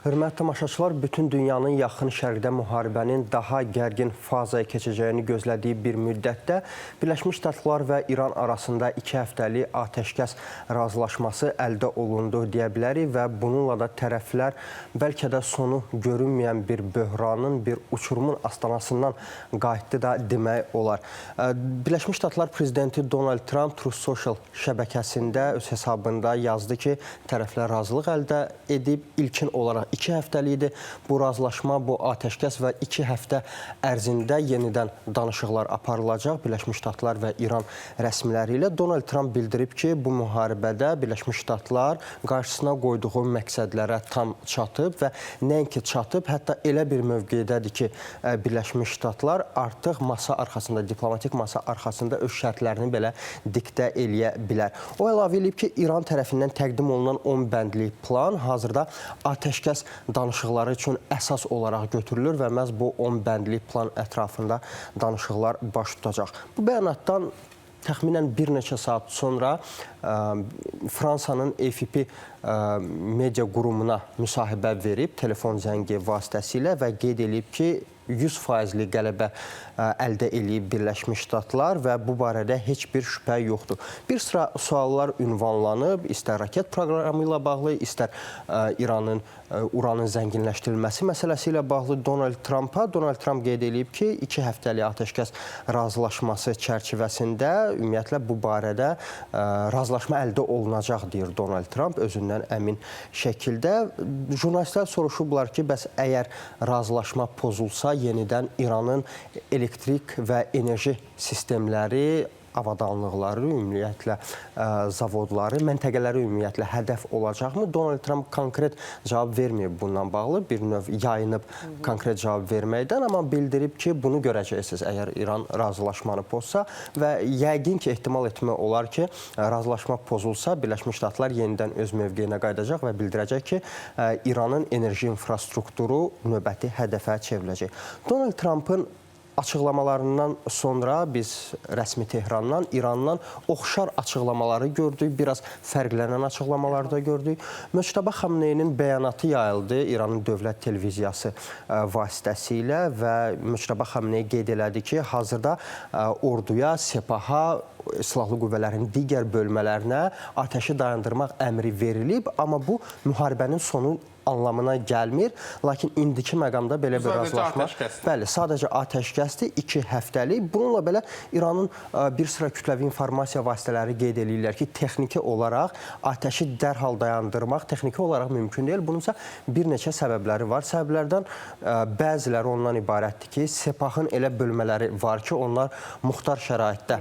Hörmətli tamaşaçılar, bütün dünyanın yaxın şərqdə müharibənin daha gərgin fazaya keçəcəyini gözlədiyi bir müddətdə Birləşmiş Ştatlar və İran arasında 2 həftəlik atəşkəs razılaşması əldə olundu deyə bilərik və bununla da tərəflər bəlkə də sonu görünməyən bir böhranın, bir uçurumun astanasından qayıtdı da demək olar. Birləşmiş Ştatlar prezidenti Donald Trump Truth Social şəbəkəsində öz hesabında yazdı ki, tərəflər razılıq əldə edib ilkin olaraq 2 həftəlikdir bu razılaşma, bu atəşkəs və 2 həftə ərzində yenidən danışıqlar aparılacaq Birləşmiş Ştatlar və İran rəsmiləri ilə. Donald Trump bildirib ki, bu müharibədə Birləşmiş Ştatlar qarşısına qoyduğu məqsədlərə tam çatıb və nəinki çatıb, hətta elə bir mövqeydədir ki, Birləşmiş Ştatlar artıq masa arxasında, diplomatik masa arxasında öz şərtlərini belə diktə eləyə bilər. O əlavə edib ki, İran tərəfindən təqdim olunan 10 bəndlik plan hazırda atəşkəs danışıqları üçün əsas olaraq götürülür və məhz bu 10 bəndlik plan ətrafında danışıqlar baş tutacaq. Bu bəyanatdan təxminən bir neçə saat sonra Fransanın AFP media qurumuna müsahibə verib, telefon zəngi vasitəsilə və qeyd edib ki, 100%li qələbə əldə edib Birləşmiş Ştatlar və bu barədə heç bir şübhə yoxdur. Bir sıra suallar ünvanlanıb, istər raket proqramı ilə bağlı, istər İranın uranın zənginləşdirilməsi məsələsi ilə bağlı Donald Trumpa. Donald Trump qeyd edib ki, 2 həftəlik atəşkəs razılaşması çərçivəsində ümumiyyətlə bu barədə razılaşma əldə olunacaq, deyir Donald Trump özündən əmin şəkildə. Jurnalistlər soruşublar ki, bəs əgər razılaşma pozulsa, yenidən İranın elektrik və enerji sistemləri, avadanlıqları, ümumiyyətlə zavodları, məntəqələri ümumiyyətlə hədəf olacaqmı? Donald Trump konkret cavab verməyib bundan bağlı, bir növ yayınıb konkret cavab verməkdən, amma bildirib ki, bunu görəcəksiniz əgər İran razılaşmanı pozsa və yəqin ki, ehtimal etmək olar ki, razılaşma pozulsa, Birləşmiş Ştatlar yenidən öz mövqeyinə qayıdacaq və bildirəcək ki, İranın enerji infrastrukturu növbəti hədəfə çevriləcək. Donald Trump'ın açıqlamalarından sonra biz rəsmi Tehrandan, İrandan oxşar açıqlamaları gördük, biraz fərqlənən açıqlamaları da gördük. Müçtəba Xamneyinin bəyanatı yayıldı İranın dövlət televiziyası vasitəsilə və Müçtəba Xamney qeyd elədi ki, hazırda orduya, Sepaha, silahlı qüvvələrin digər bölmələrinə atəşi dayandırmaq əmri verilib, amma bu müharibənin sonu anlamına gəlmir. Lakin indiki məqamda belə bir razılaşma, bəli, sadəcə atəşkəsdir, 2 həftəlik. Bununla belə İranın bir sıra kütləvi informasiya vasitələri qeyd edirlər ki, texniki olaraq atəşi dərhal dayandırmaq texniki olaraq mümkün deyil. Bununsa bir neçə səbəbləri var. Səbəblərdən bəziləri ondan ibarətdir ki, Sepahın elə bölmələri var ki, onlar muxtar şəraitdə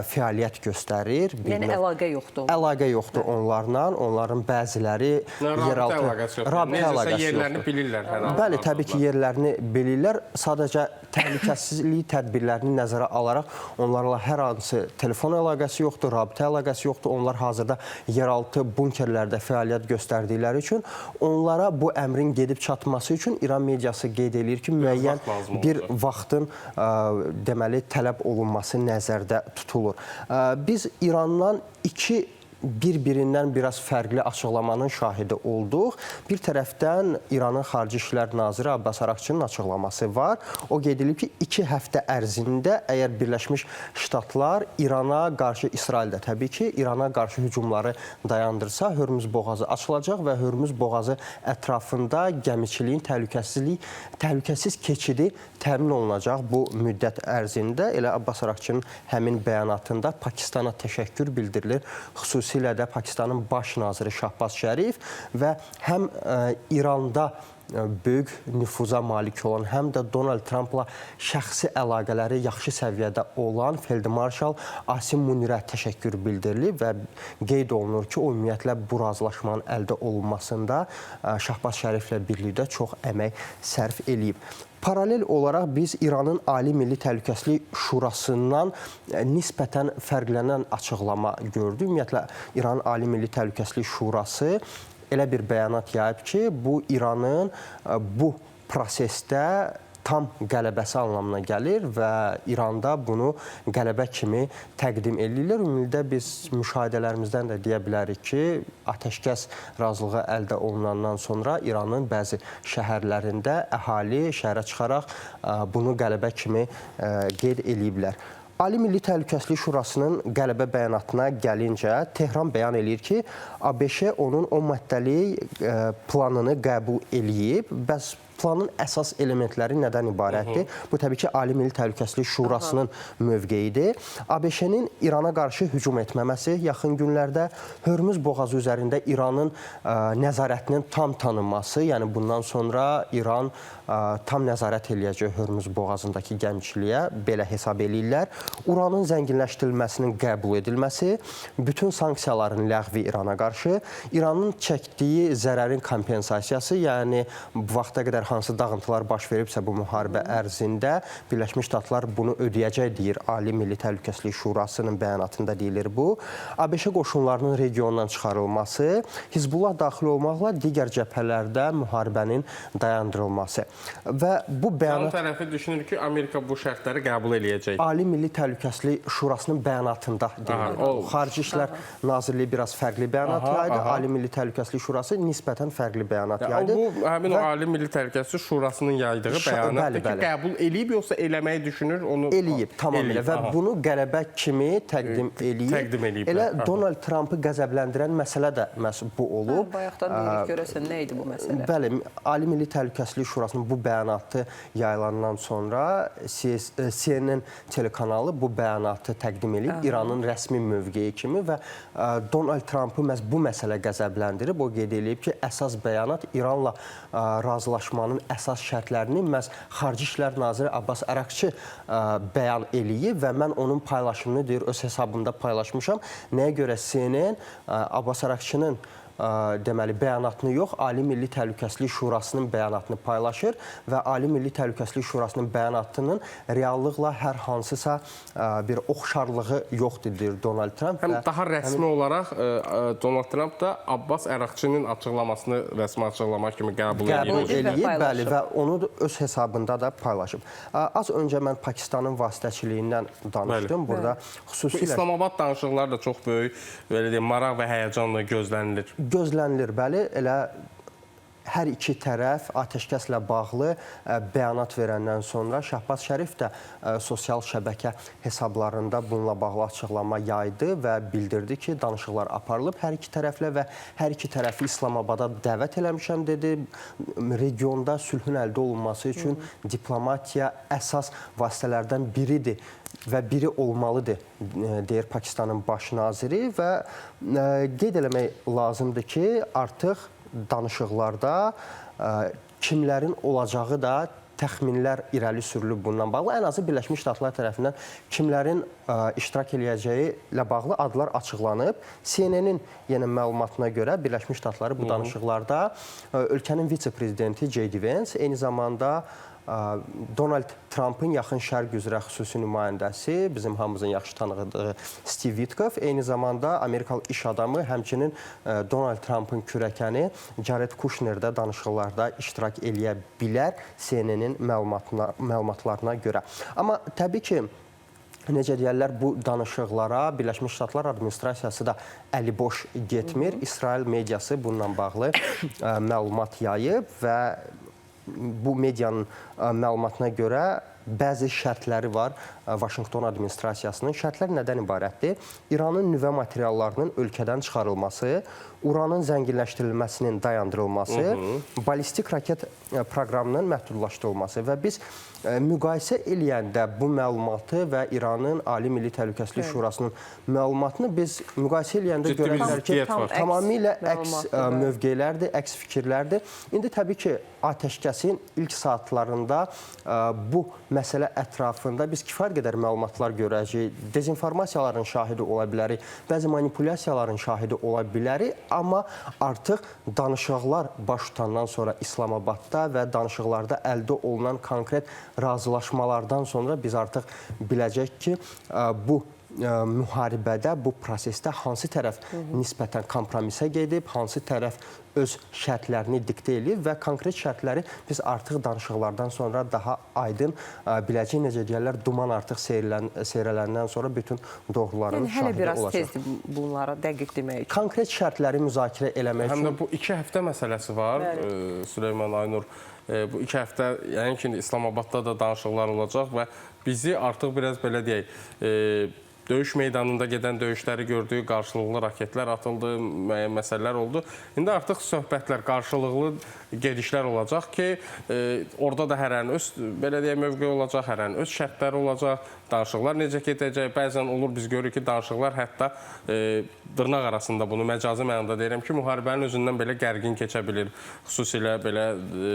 fəaliyyət göstərir. Yəni əlaqə yoxdur. Əlaqə yoxdur onlarla. Onların bəziləri yeraltı yerlərini bilirlər. Bəli, təbii ki, yerlərini bilirlər. Sadəcə təhlükəsizlik tədbirlərini nəzərə alaraq onlarla hər hansı telefon əlaqəsi yoxdur, rabitə əlaqəsi yoxdur. Onlar hazırda yeraltı bunkerlərdə fəaliyyət göstərdikləri üçün onlara bu əmrin gedib çatması üçün İran mediası qeyd edir ki, müəyyən bir vaxtın deməli tələb olunması nəzərdə tutulur. Biz İrandan bir-birindən biraz fərqli açıqlamanın şahidi olduq. Bir tərəfdən İranın Xarici İşlər Naziri Abbas Araqçının açıqlaması var. O qeyd edib ki, 2 həftə ərzində əgər Birləşmiş Ştatlar İrana qarşı, İsraildə təbii ki, İrana qarşı hücumları dayandırsa, Hörmüz boğazı açılacaq və Hörmüz boğazı ətrafında gəmiçiliyin təhlükəsiz keçidi təmin olunacaq bu müddət ərzində. Elə Abbas Araqçının həmin bəyanatında Pakistana təşəkkür bildirilir. Xüsusilə də Pakistanın baş naziri Şahbaz Şərif və həm İranda böyük nüfuza malik olan, həm də Donald Trumpla şəxsi əlaqələri yaxşı səviyyədə olan Feldmarşal Asim Munirə təşəkkür bildirilib və qeyd olunur ki, o ümumiyyətlə bu razılaşmanın əldə olunmasında Şahbaz Şəriflə birlikdə çox əmək sərf eləyib. Paralel olaraq biz İranın Ali Milli Təhlükəsizlik Şurasından nisbətən fərqlənən açıqlama gördük. Ümumiyyətlə, İranın Ali Milli Təhlükəsizlik Şurası elə bir bəyanat yayıb ki, bu İranın bu prosesdə tam qələbəsi anlamına gəlir və İranda bunu qələbə kimi təqdim edilir. Ümumiyyətlə biz müşahidələrimizdən də deyə bilərik ki, atəşkəs razılığı əldə olunandan sonra İranın bəzi şəhərlərində əhali şəhərə çıxaraq bunu qələbə kimi qeyd eləyiblər. Ali Milli Təhlükəsizlik Şurasının qələbə bəyanatına gəlincə, Tehran bəyan eləyir ki, ABŞ onun 10 maddəlik planını qəbul eləyib. Bəs planın əsas elementləri nədən ibarətdir? Bu, təbii ki, Ali Milli Təhlükəsizlik Şurasının mövqeyidir. ABŞ-nin İrana qarşı hücum etməməsi, yaxın günlərdə Hörmüz boğazı üzərində İranın nəzarətinin tam tanınması, yəni bundan sonra İran tam nəzarət eləyəcək Hörmüz boğazındakı gəmiçiliyə, belə hesab eləyirlər. Uranın zənginləşdirilməsinin qəbul edilməsi, bütün sanksiyaların ləğvi İrana qarşı, İranın çəkdiyi zərərin kompensasiyası, yəni bu vaxta qədər hansı dağıntılar baş veribsə bu müharibə ərzində Birləşmiş Ştatlar bunu ödəyəcək deyir Ali Milli Təhlükəsizlik Şurasının bəyanatında deyilir bu. ABŞ qoşunlarının regiondan çıxarılması, Hizbullah daxil olmaqla digər cəbhələrdə müharibənin dayandırılması. Və bu bəyanat... İran tərəfi düşünür ki, Amerika bu şərtləri qəbul eləyəcək. Ali Milli Təhlükəsizlik Şurasının bəyanatında deyilir. Xarici İşlər Nazirliyi biraz fərqli bəyanat yaydı. Ali Milli Təhlükəsizlik Şurası nisbətən fərqli bəyanat yaydı. Bu, həmin o Ali Milli Təhlükəsizlik Şurasının yaydığı bəyanatdır ki, qəbul eləyib, yoxsa eləməyi düşünür, onu... Eləyib, tamamilə və bunu qələbə kimi təqdim eləyib. Elə Donald Trumpı qəzəbləndirən məsələ də bu olub. Bayaqdan deyirik, görəsən, nə idi bu məsələ? Bəli, Ali Milli Təhlükəsizlik Şurasının bu bəyanatı yayılandan sonra CNN telekanalı bu bəyanatı təqdim edib İranın rəsmi mövqeyi kimi və Donald Trumpı məhz bu məsələ qəzəbləndirib. O qeyd edib ki, əsas bəyanat İranla razılaşmanın əsas şərtlərini məhz Xarici İşlər Naziri Abbas Əraqçı bəyan eləyib və mən onun paylaşımını deyir, öz hesabımda paylaşmışam. Nəyə görə CNN Abbas Əraqçının deməli bəyanatını yox, Ali Milli Təhlükəsizlik Şurasının bəyanatını paylaşır və Ali Milli Təhlükəsizlik Şurasının bəyanatının reallıqla hər hansısa bir oxşarlığı yoxdur, deyir Donald Trump. Həm daha rəsmi olaraq Donald Trump da Abbas Əraqçının açıqlamasını rəsmi açıqlamaq kimi qəbul eləyib, bəli, və onu öz hesabında da paylaşıb. Az öncə mən Pakistanın vasitəçiliyindən danışdım. Burada xüsusilə... İslamabad danışıqları da çox böyük, belə deyim, maraq və həyəcanla gözlənilir. Gözlənilir, bəli. Elə hər iki tərəf atəşkəslə bağlı bəyanat verəndən sonra Şahbaz Şərif də sosial şəbəkə hesablarında bununla bağlı açıqlama yaydı və bildirdi ki, danışıqlar aparılıb hər iki tərəflə və hər iki tərəfi İslamabada dəvət eləmişəm, dedi. Regionda sülhün əldə olunması üçün diplomatiya əsas vasitələrdən biridir və biri olmalıdır, deyir Pakistanın baş naziri və qeyd eləmək lazımdır ki, artıq danışıqlarda kimlərin olacağı da təxminlər irəli sürülüb bundan bağlı. Ən azı Birləşmiş Ştatlar tərəfindən kimlərin iştirak eləyəcəyi ilə bağlı adlar açıqlanıb. CNN-in yenə məlumatına görə Birləşmiş Ştatları bu danışıqlarda ölkənin vitse-prezidenti J.D. Vance, eyni zamanda Donald Trump'ın yaxın şərq üzrə xüsusi nümayəndəsi, bizim hamımızın yaxşı tanıdığı Steve Witkoff, eyni zamanda Amerikalı iş adamı, həmçinin Donald Trump'ın kürəkəni Jared Kushner də danışıqlarda iştirak eləyə bilər CNN-in məlumatlarına görə. Amma təbii ki, necə deyərlər, bu danışıqlara Birləşmiş Ştatlar administrasiyası da əliboş getmir. İsrail mediası bununla bağlı məlumat yayıb və bu medianın məlumatına görə bəzi şərtləri var Vaşinqton administrasiyasının. Şərtlər nədən ibarətdir? İranın nüvə materiallarının ölkədən çıxarılması, uranın zənginləşdirilməsinin dayandırılması, balistik raket proqramının məhdudlaşdırılması və biz müqayisə eləyəndə bu məlumatı və İranın Ali Milli Təhlükəsizlik Şurasının məlumatını biz müqayisə eləyəndə görə bilər ki, tamamilə əks mövqelərdir, əks fikirlərdir. İndi təbii ki, atəşkəsin ilk saatlarında bu məsələ ətrafında biz kifayət qədər məlumatlar görəcəyik, dezinformasiyaların şahidi ola bilərik, bəzi manipulyasiyaların şahidi ola bilərik, amma artıq danışıqlar baş tutandan sonra İslamabadda və danışıqlarda əldə olunan konkret razılaşmalardan sonra biz artıq biləcək ki, bu müharibədə, bu prosesdə hansı tərəf nisbətən kompromisə gedib, hansı tərəf öz şərtlərini diktə edib və konkret şərtləri biz artıq danışıqlardan sonra daha aydın biləcəyik. Necə deyirlər, duman artıq seyrələndən sonra bütün doğruların Yəni hələ şahidi biraz olacaq. tezdir bunlara dəqiq demək üçün. Konkret şərtləri müzakirə eləmək Həm üçün də bu 2 həftə məsələsi var, Süleyman Aynur. Bu 2 həftə, yəni ki, İslamabadda da danışıqlar olacaq və bizi artıq biraz belə deyək, döyüş meydanında gedən döyüşləri gördük, qarşılıqlı raketlər atıldı, müəyyən məsələlər oldu. İndi artıq söhbətlər, qarşılıqlı gedişlər olacaq ki, orada da hərənin öz, belə deyək, mövqeyi olacaq, hərənin öz şərtləri olacaq, danışıqlar necə gedəcək. Bəzən olur, biz görürük ki, danışıqlar hətta dırnaq arasında, bunu məcazi mənada deyirəm ki, müharibənin özündən belə gərgin keçə bilir, xüsusilə belə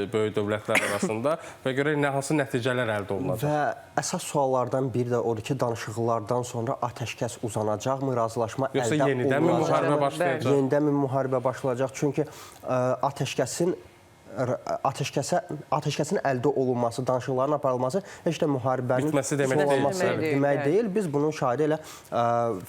böyük dövlətlər arasında və görək nə hansı nəticələr əldə olunacaq. və əsas suallardan biri də odur ki, danışıqlardan sonra atəşkəs uzanacaqmı, razılaşma Yoxsa əldə yenidən mi olunacaq? müharibə başlayacaq? Yenidən mi müharibə başlayacaq? Çünki atəşkəsin əldə olunması, danışıqların aparılması heç də müharibənin Bitməsi demək deyil. sonlanması demək deyil. Biz bunun şahidi elə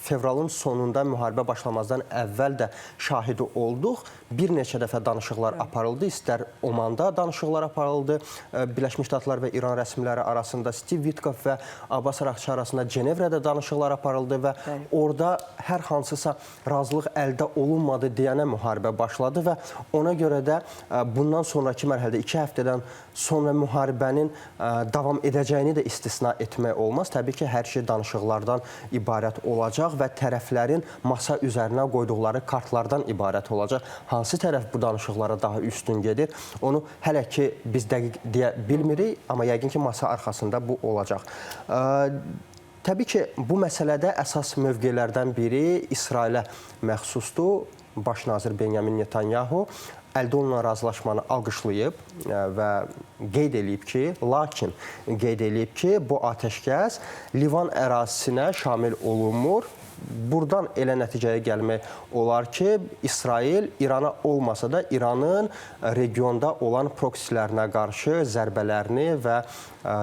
fevralın sonunda müharibə başlamazdan əvvəl də şahidi olduq. Bir neçə dəfə danışıqlar aparıldı. İstər Omanda danışıqlar aparıldı. Birləşmiş Ştatlar və İran rəsmiləri arasında, Steve Witkoff və Abbas Araqçı arasında Cenevrədə danışıqlar aparıldı və orada hər hansısa razılıq əldə olunmadı deyənə müharibə başladı və ona görə də bundan sonraki mərhələdə 2 həftədən sonra müharibənin davam edəcəyini də istisna etmək olmaz. Təbii ki, hər şey danışıqlardan ibarət olacaq və tərəflərin masa üzərinə qoyduqları kartlardan ibarət olacaq. Hansı tərəf bu danışıqlara daha üstün gedir, onu hələ ki biz dəqiq deyə bilmirik, amma yəqin ki, masa arxasında bu olacaq. Təbii ki, bu məsələdə əsas mövqelərdən biri İsrailə məxsusdur. Baş nazir Benyamin Netanyahu əldə olunan razılaşmanı alqışlayıb və qeyd eləyib ki, lakin qeyd eləyib ki, bu atəşkəs Livan ərazisinə şamil olunmur. Buradan elə nəticəyə gəlmək olar ki, İsrail İrana olmasa da İranın regionda olan proksilərinə qarşı zərbələrini və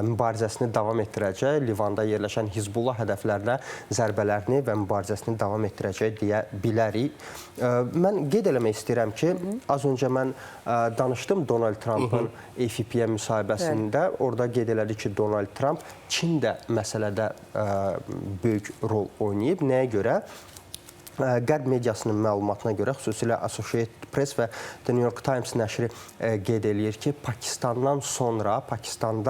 mübarizəsini davam etdirəcək, Livanda yerləşən Hizbullah hədəflərinə zərbələrini və mübarizəsini davam etdirəcək deyə bilərik. Mən qeyd eləmək istəyirəm ki, az öncə mən danışdım Donald Trump'ın AFP-yə müsahibəsində. Orada qeyd elədi ki, Donald Trump Çin də məsələdə böyük rol oynayıb. Nəyə görə? Qərb mediasının məlumatına görə, xüsusilə Associated Press və The New York Times nəşri qeyd eləyir ki, Pakistandan sonra, Pakistan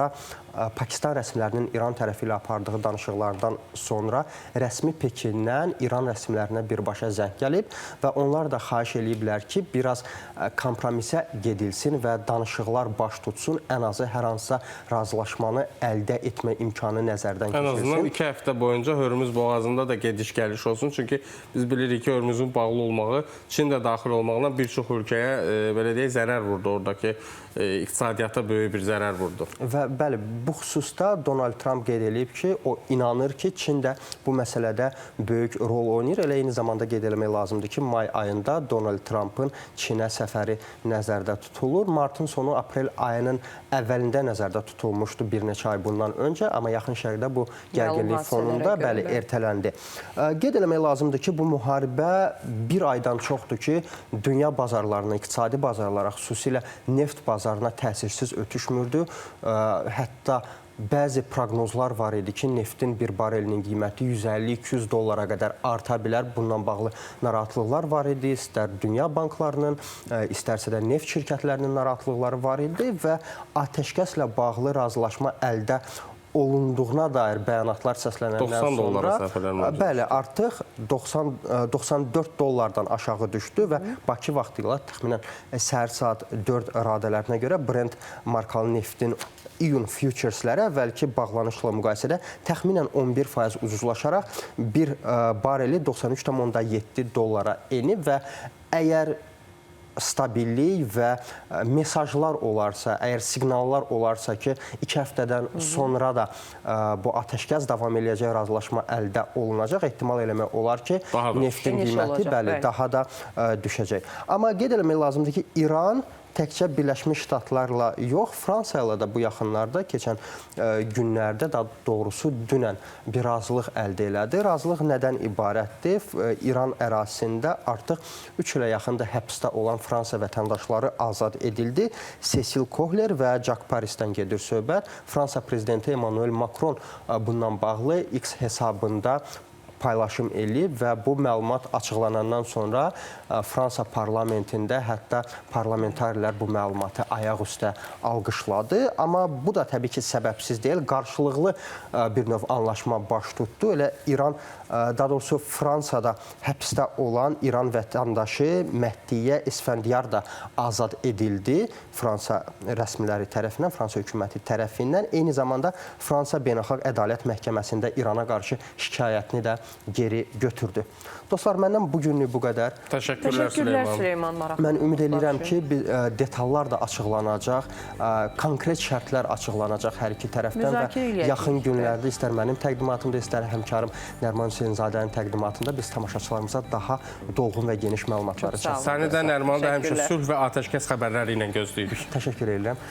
rəsmilərinin İran tərəfi ilə apardığı danışıqlardan sonra rəsmi Pekindən İran rəsmilərinə birbaşa zəng gəlib və onlar da xahiş eləyiblər ki, biraz kompromisə gedilsin və danışıqlar baş tutsun, ən azı hər hansısa razılaşmanı əldə etmə imkanı nəzərdən Ən keçirsin. azından 2 həftə boyunca Hörmüz boğazında da gediş-gəliş olsun. Çünki biz bilirik ki, Hörmüzün bağlı olmağı, Çin də daxil olmaqla bir çox ölkəyə belə deyək, zərər vurdu. Oradakı iqtisadiyyata böyük bir zərər vurdu. Və bəli, bu xüsusda Donald Trump qeyd edib ki, o inanır ki, Çin də bu məsələdə böyük rol oynayır. Elə eyni zamanda qeyd etmək lazımdır ki, may ayında Donald Trump'ın Çinə səfəri nəzərdə tutulur. Martın sonu, aprel ayının əvvəlində nəzərdə tutulmuşdu bir neçə ay bundan öncə, amma yaxın şərqdə bu gərginlik fonunda bəli, ertələndi. Qeyd etmək lazımdır ki, bu müharibə bir aydan çoxdur ki, dünya bazarlarına, iqtisadi bazarlara, xüsusilə neft bazarına təsirsiz ötüşmürdü. Hətta bəzi proqnozlar var idi ki, neftin bir barelinin qiyməti 150-200 dollara qədər arta bilər. Bununla bağlı narahatlıqlar var idi. İstər dünya banklarının, istərsə də neft şirkətlərinin narahatlıqları var idi və atəşkəslə bağlı razılaşma əldə olunduğuna dair bəyanatlar səslənəndən sonra bəli, artıq 94 dollardan aşağı düşdü və Bakı vaxtı ilə təxminən səhər saat 4 radələrinə görə Brent markalı neftin iyun futuresləri əvvəlki bağlanışla müqayisədə təxminən 11% ucuzlaşaraq bir bareli 93,7 dollara enib və əgər stabillik və mesajlar olarsa, əgər siqnallar olarsa ki, 2 həftədən sonra da bu atəşkəs davam eləyəcək, razılaşma əldə olunacaq, ehtimal eləmək olar ki, neftin qiyməti bəli, daha da düşəcək. Amma qeyd eləmək lazımdır ki, İran təkcə Birləşmiş Ştatlarla yox, Fransa ilə də bu yaxınlarda keçən günlərdə, daha doğrusu dünən bir razılıq əldə elədi. Razılıq nədən ibarətdir? İran ərazisində artıq 3 ilə yaxında həbsdə olan Fransa vətəndaşları azad edildi. Cecil Kohler və Jack Paris'dən gedir söhbət. Fransa prezidenti Emmanuel Macron bundan bağlı X hesabında paylaşım eləyib və bu məlumat açıqlanandan sonra Fransa parlamentində hətta parlamentarilər bu məlumatı ayaq üstə alqışladı. Amma bu da təbii ki, səbəbsiz deyil. Qarşılıqlı bir növ anlaşma baş tutdu. Elə İran, daha doğrusu Fransada həbsdə olan İran vətəndaşı Məhdiyə İsfəndiyar da azad edildi Fransa rəsmiləri tərəfindən, Fransa hökuməti tərəfindən. Eyni zamanda Fransa Beynəlxalq Ədalət Məhkəməsində İrana qarşı şikayətini də geri götürdü. Dostlar, məndən bu günlük bu qədər. Təşəkkürlər Süleyman. Maraqlı. Mən ümid edirəm ki, detallar da açıqlanacaq, konkret şərtlər açıqlanacaq hər iki tərəfdən və yaxın günlərdə istər mənim təqdimatımda, istər həmkarım Nərman Hüseynzadənin təqdimatında biz tamaşaçılarımıza daha dolğun və geniş məlumatları çatdırırıq. Səni də Nərman da həmişə sülh və atəşkəs xəbərləri ilə gözləyirik. Təşəkkür edirəm.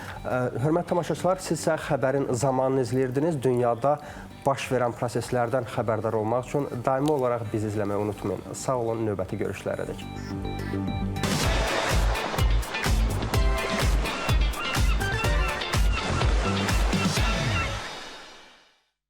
Hörmətli tamaşaçılar, siz isə xəbərin zamanını izləyirdiniz. Dünyada baş verən proseslərdən xəbərdar olmaq üçün daimi olaraq bizi izləməyi unutmayın. Sağ olun, növbəti görüşlərədək.